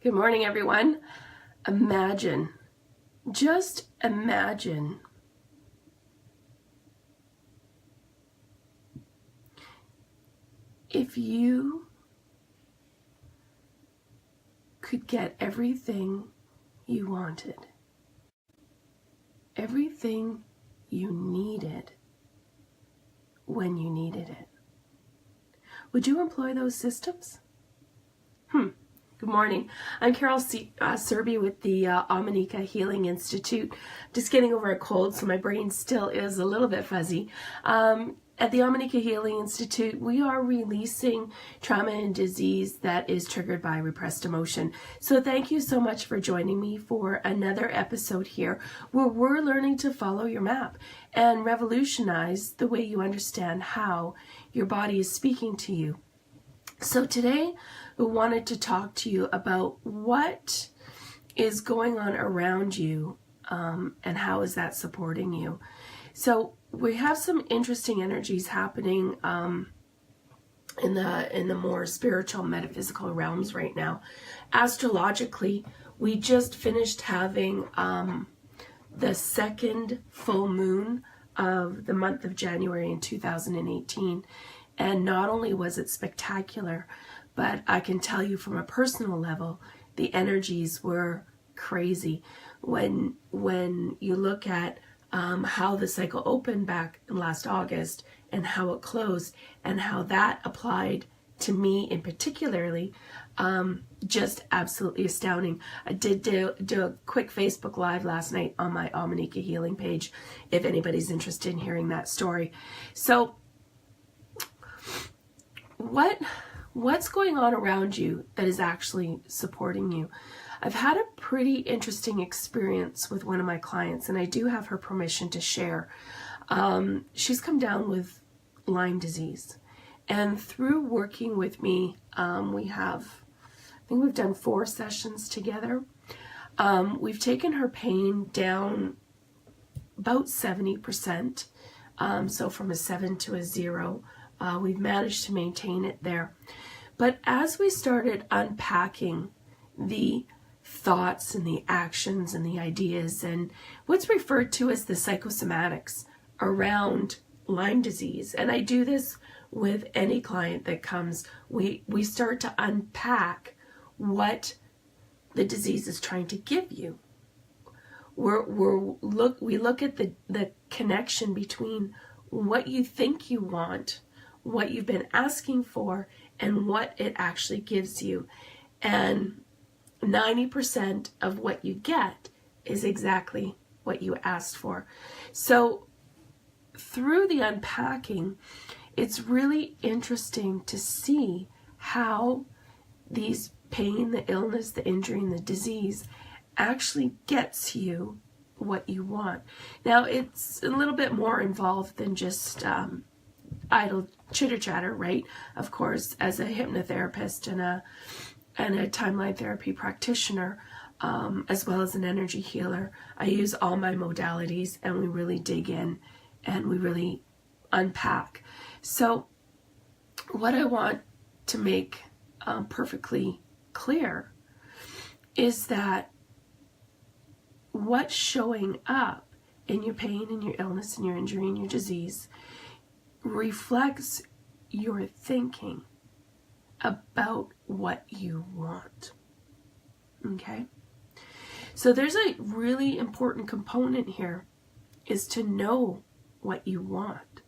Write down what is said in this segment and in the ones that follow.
Good morning, everyone. Imagine, just imagine if you could get everything you wanted, everything you needed when you needed it. Would you employ those systems? Good morning. I'm Carol Serby with the Omineca Healing Institute. Just getting over a cold, so my brain still is a little bit fuzzy. At the Omineca Healing Institute, we are releasing trauma and disease that is triggered by repressed emotion. So thank you so much for joining me for another episode here where we're learning to follow your map and revolutionize the way you understand how your body is speaking to you. So today, we wanted to talk to you about what is going on around you and how is that supporting you. So we have some interesting energies happening in the more spiritual, metaphysical realms right now. Astrologically, we just finished having the second full moon of the month of January in 2018. And not only was it spectacular, but I can tell you from a personal level, the energies were crazy. When you look at how the cycle opened back in last August and how it closed and how that applied to me in particularly, just absolutely astounding. I did do a quick Facebook Live last night on my Omineca Healing page if anybody's interested in hearing that story. So what's going on around you that is actually supporting you? I've had a pretty interesting experience with one of my clients, and I do have her permission to share. She's come down with Lyme disease, and through working with me, I think we've done 4 sessions together. We've taken her pain down about 70%, so from a 7 to a 0. We've managed to maintain it there. But as we started unpacking the thoughts and the actions and the ideas and what's referred to as the psychosomatics around Lyme disease, and I do this with any client that comes, we start to unpack what the disease is trying to give you. We look at the connection between what you think you want, what you've been asking for, and what it actually gives you. And 90% of what you get is exactly what you asked for. So through the unpacking, it's really interesting to see how these pain, the illness, the injury, and the disease actually gets you what you want. Now, it's a little bit more involved than just idle chitter chatter, right? Of course, as a hypnotherapist and a timeline therapy practitioner, as well as an energy healer, I use all my modalities, and we really dig in and we really unpack. So what I want to make perfectly clear is that what's showing up in your pain and your illness and your injury and your disease reflects your thinking about what you want. Okay? So there's a really important component here, is to know what you want.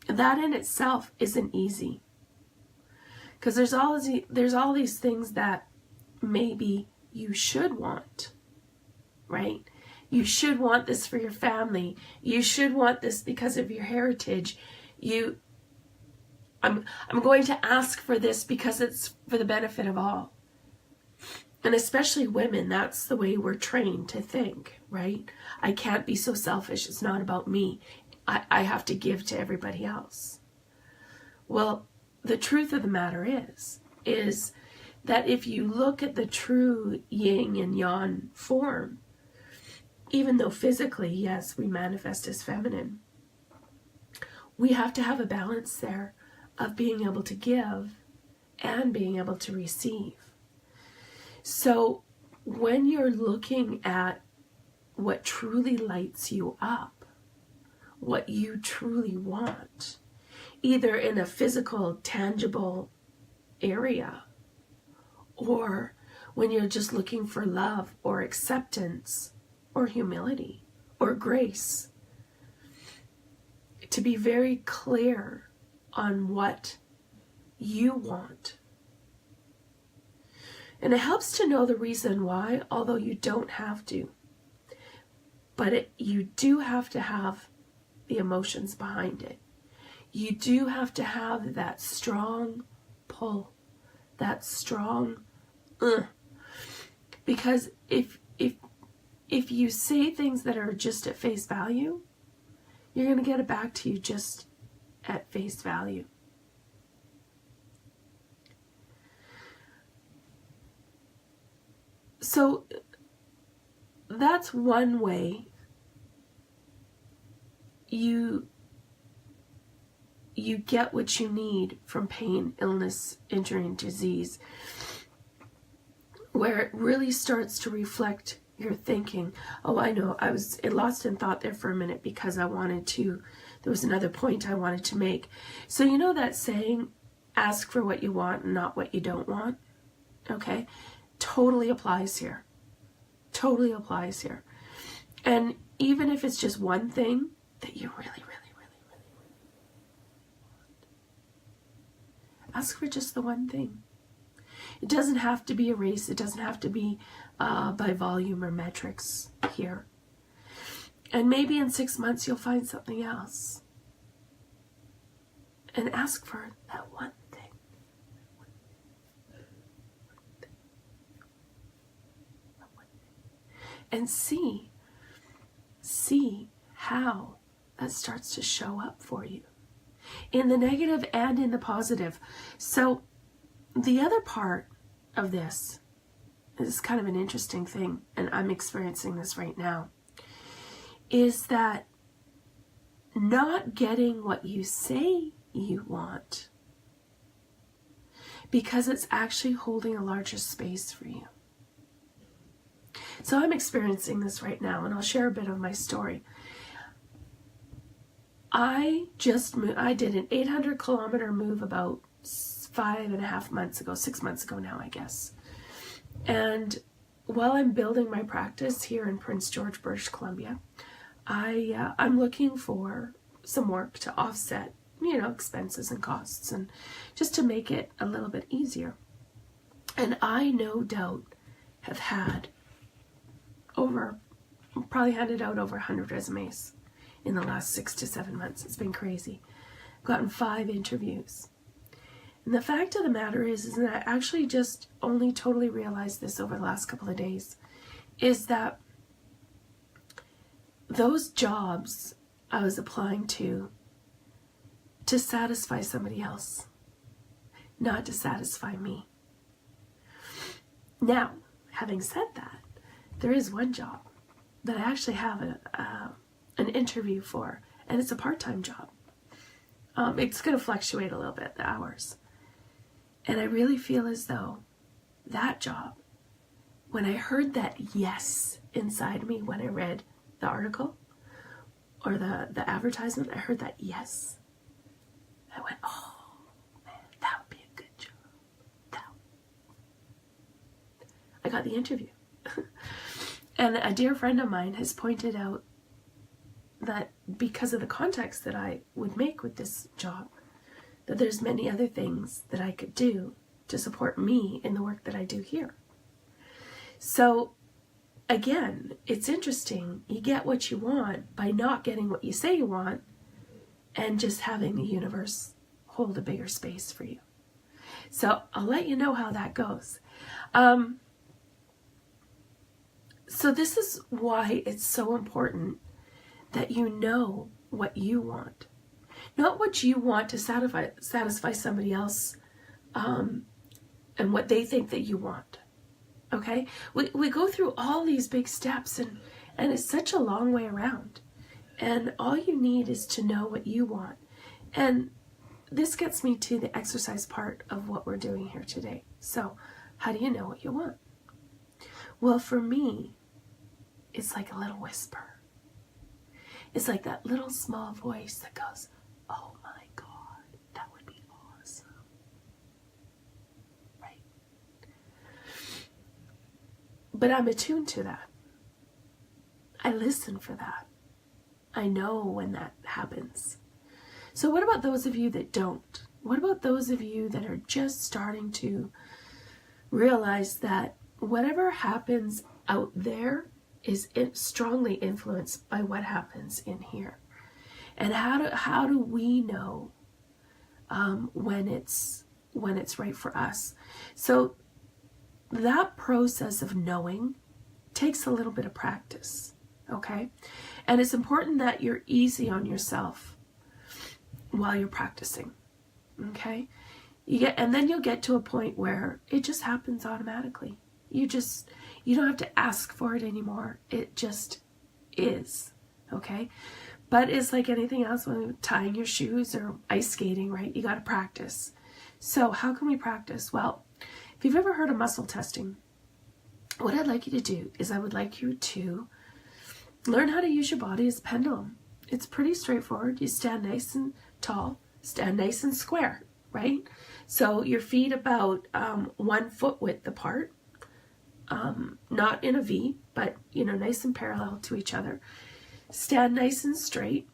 That in itself isn't easy, because there's all these things that maybe you should want, right? You should want this for your family. You should want this because of your heritage. I'm going to ask for this because it's for the benefit of all. And especially women, that's the way we're trained to think, right? I can't be so selfish. It's not about me. I have to give to everybody else. Well, the truth of the matter is that if you look at the true yin and yang form, even though physically, yes, we manifest as feminine, we have to have a balance there of being able to give and being able to receive. So when you're looking at what truly lights you up, what you truly want, either in a physical, tangible area, or when you're just looking for love or acceptance or humility or grace, to be very clear on what you want. And it helps to know the reason why, although you don't have to. But you do have to have the emotions behind it. You do have to have that strong pull, that strong because if you say things that are just at face value, you're going to get it back to you just at face value. So that's one way you get what you need from pain, illness, injury, and disease, where it really starts to reflect your thinking. Oh, I know, I was lost in thought there for a minute because there was another point I wanted to make. So you know that saying, ask for what you want and not what you don't want? Okay? Totally applies here. Totally applies here. And even if it's just one thing that you really want, ask for just the one thing. It doesn't have to be a race. It doesn't have to be by volume or metrics here. And maybe in 6 months you'll find something else. And ask for that one thing. And see how that starts to show up for you, in the negative and in the positive. So the other part of this is kind of an interesting thing, and I'm experiencing this right now, is that not getting what you say you want because it's actually holding a larger space for you. So I'm experiencing this right now, and I'll share a bit of my story. I just moved. I did an 800-kilometer move about 5.5 months ago, 6 months ago now, I guess. And while I'm building my practice here in Prince George, British Columbia, I'm looking for some work to offset, expenses and costs, and just to make it a little bit easier. And I no doubt have probably handed out over 100 resumes in the last 6 to 7 months. It's been crazy. I've gotten 5 interviews. And the fact of the matter is that I actually just only totally realized this over the last couple of days, is that those jobs I was applying to satisfy somebody else, not to satisfy me. Now, having said that, there is one job that I actually have an interview for, and it's a part-time job. It's going to fluctuate a little bit, the hours. And I really feel as though that job, when I heard that yes inside me, when I read the article or the advertisement, I heard that yes. I went, oh man, that would be a good job. I got the interview. And a dear friend of mine has pointed out that because of the context that I would make with this job, that there's many other things that I could do to support me in the work that I do here. So again, it's interesting. You get what you want by not getting what you say you want and just having the universe hold a bigger space for you. So I'll let you know how that goes. So this is why it's so important that you know what you want. Not what you want to satisfy somebody else and what they think that you want. Okay? We go through all these big steps and it's such a long way around. And all you need is to know what you want. And this gets me to the exercise part of what we're doing here today. So how do you know what you want? Well, for me, it's like a little whisper. It's like that little small voice that goes, oh my God, that would be awesome. Right? But I'm attuned to that. I listen for that. I know when that happens. So what about those of you that don't? What about those of you that are just starting to realize that whatever happens out there is strongly influenced by what happens in here? And how do we know when it's right for us? So that process of knowing takes a little bit of practice, okay? And it's important that you're easy on yourself while you're practicing, okay? And then you'll get to a point where it just happens automatically. You don't have to ask for it anymore. It just is, okay? But it's like anything else, when you're tying your shoes or ice skating, right? You got to practice. So how can we practice? Well, if you've ever heard of muscle testing, what I'd like you to do is I would like you to learn how to use your body as a pendulum. It's pretty straightforward. You stand nice and tall, stand nice and square, right? So your feet about 1 foot width apart, not in a V, but nice and parallel to each other. Stand nice and straight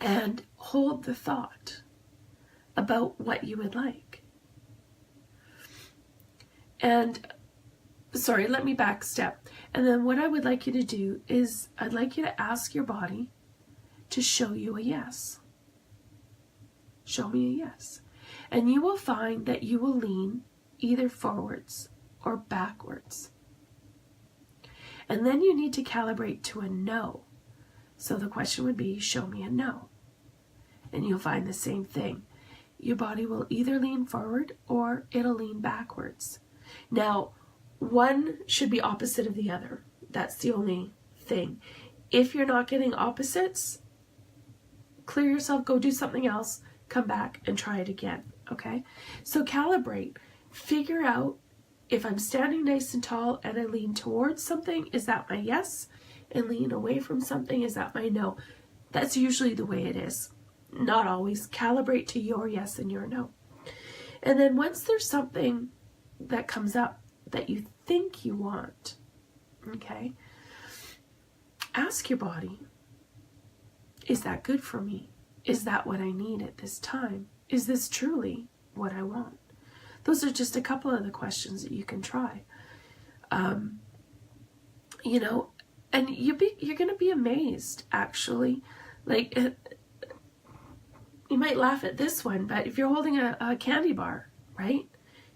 and hold the thought about what you would like. And sorry, let me back step. And then what I would like you to do is I'd like you to ask your body to show you a yes. Show me a yes. And you will find that you will lean either forwards or backwards. And then you need to calibrate to a no. So the question would be, show me a no. And you'll find the same thing. Your body will either lean forward or it'll lean backwards. Now, one should be opposite of the other. That's the only thing. If you're not getting opposites, clear yourself, go do something else, come back and try it again, okay? So calibrate. Figure out, if I'm standing nice and tall and I lean towards something, is that my yes? And lean away from something, is that my no? That's usually the way it is. Not always. Calibrate to your yes and your no. And then once there's something that comes up that you think you want, okay, ask your body, is that good for me? Is that what I need at this time? Is this truly what I want? Those are just a couple of the questions that you can try. And you're going to be amazed, actually. Like, you might laugh at this one, but if you're holding a candy bar, right?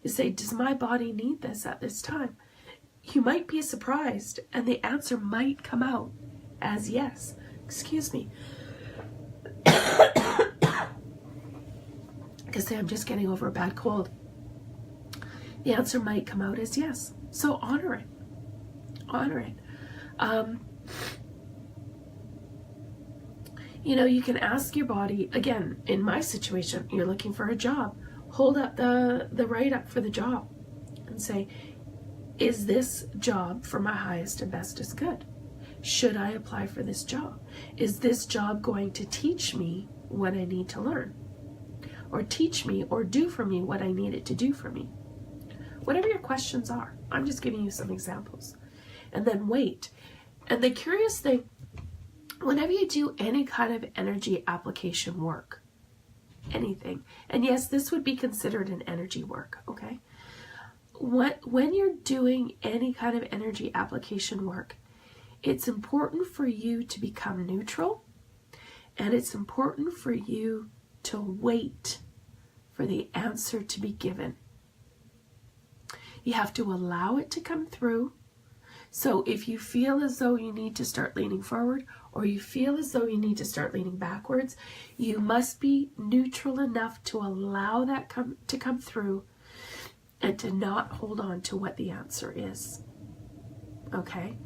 You say, does my body need this at this time? You might be surprised, and the answer might come out as yes. Excuse me. Because I'm just getting over a bad cold. The answer might come out as yes. So honor it. Honor it. You can ask your body, again, in my situation, you're looking for a job. Hold up the write-up for the job and say, is this job for my highest and bestest good? Should I apply for this job? Is this job going to teach me what I need to learn? Or teach me or do for me what I need it to do for me? Whatever your questions are. I'm just giving you some examples. And then wait. And the curious thing, whenever you do any kind of energy application work, anything, and yes, this would be considered an energy work, okay? When you're doing any kind of energy application work, it's important for you to become neutral, and it's important for you to wait for the answer to be given. You have to allow it to come through. So if you feel as though you need to start leaning forward, or you feel as though you need to start leaning backwards, you must be neutral enough to allow that to come through and to not hold on to what the answer is. Okay?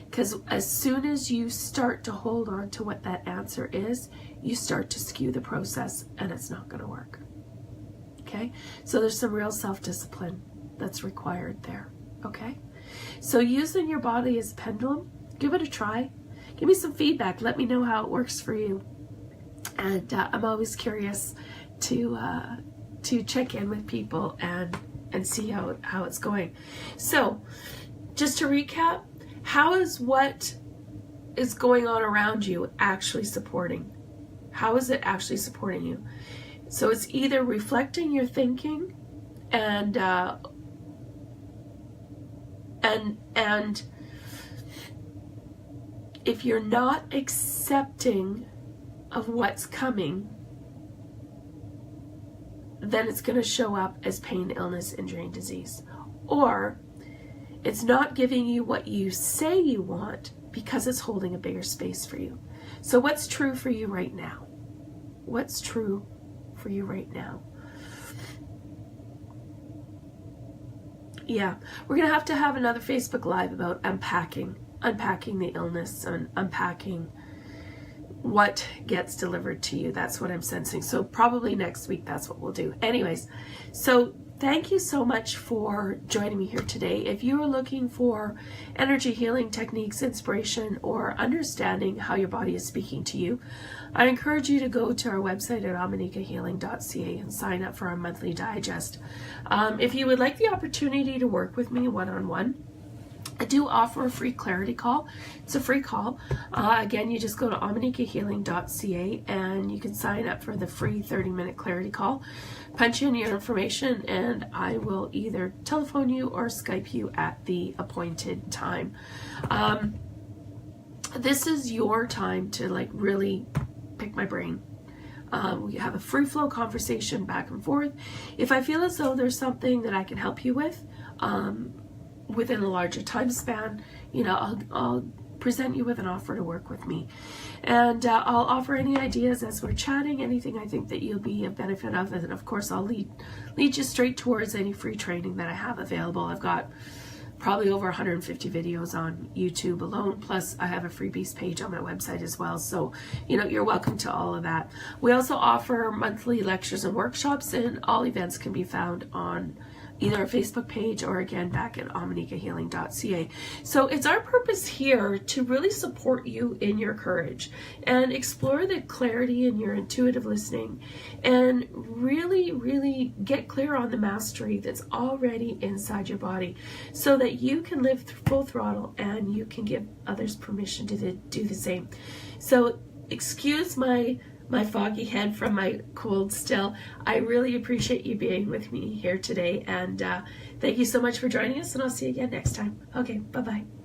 Because as soon as you start to hold on to what that answer is, you start to skew the process, and it's not going to work. Okay? So there's some real self-discipline that's required there. Okay? So using your body as a pendulum, give it a try. Give me some feedback. Let me know how it works for you. And I'm always curious to check in with people and see how it's going. So just to recap, how is what is going on around you actually supporting? How is it actually supporting you? So it's either reflecting your thinking and if you're not accepting of what's coming, then it's going to show up as pain, illness, injury, and disease. Or it's not giving you what you say you want because it's holding a bigger space for you. So what's true for you right now? What's true for you right now? Yeah, we're going to have another Facebook Live about unpacking the illness and unpacking what gets delivered to you. That's what I'm sensing. So probably next week, that's what we'll do. Anyways, so thank you so much for joining me here today. If you are looking for energy healing techniques, inspiration, or understanding how your body is speaking to you, I encourage you to go to our website at ominecahealing.ca and sign up for our monthly digest. If you would like the opportunity to work with me one-on-one, I do offer a free clarity call. It's a free call. Again, you just go to ominecahealing.ca and you can sign up for the free 30-minute clarity call. Punch in your information and I will either telephone you or Skype you at the appointed time. This is your time to like really pick my brain. We have a free flow conversation back and forth. If I feel as though there's something that I can help you with, within a larger time span, you know, I'll present you with an offer to work with me. And I'll offer any ideas as we're chatting, anything I think that you'll be a benefit of. And of course, I'll lead you straight towards any free training that I have available. I've got probably over 150 videos on YouTube alone. Plus I have a freebies page on my website as well. So, you know, you're welcome to all of that. We also offer monthly lectures and workshops, and all events can be found on either our Facebook page or again back at ominecahealing.ca. So it's our purpose here to really support you in your courage and explore the clarity in your intuitive listening and really, really get clear on the mastery that's already inside your body so that you can live full throttle and you can give others permission to do the same. So excuse my foggy head from my cold still. I really appreciate you being with me here today, and thank you so much for joining us, and I'll see you again next time. Okay, bye-bye.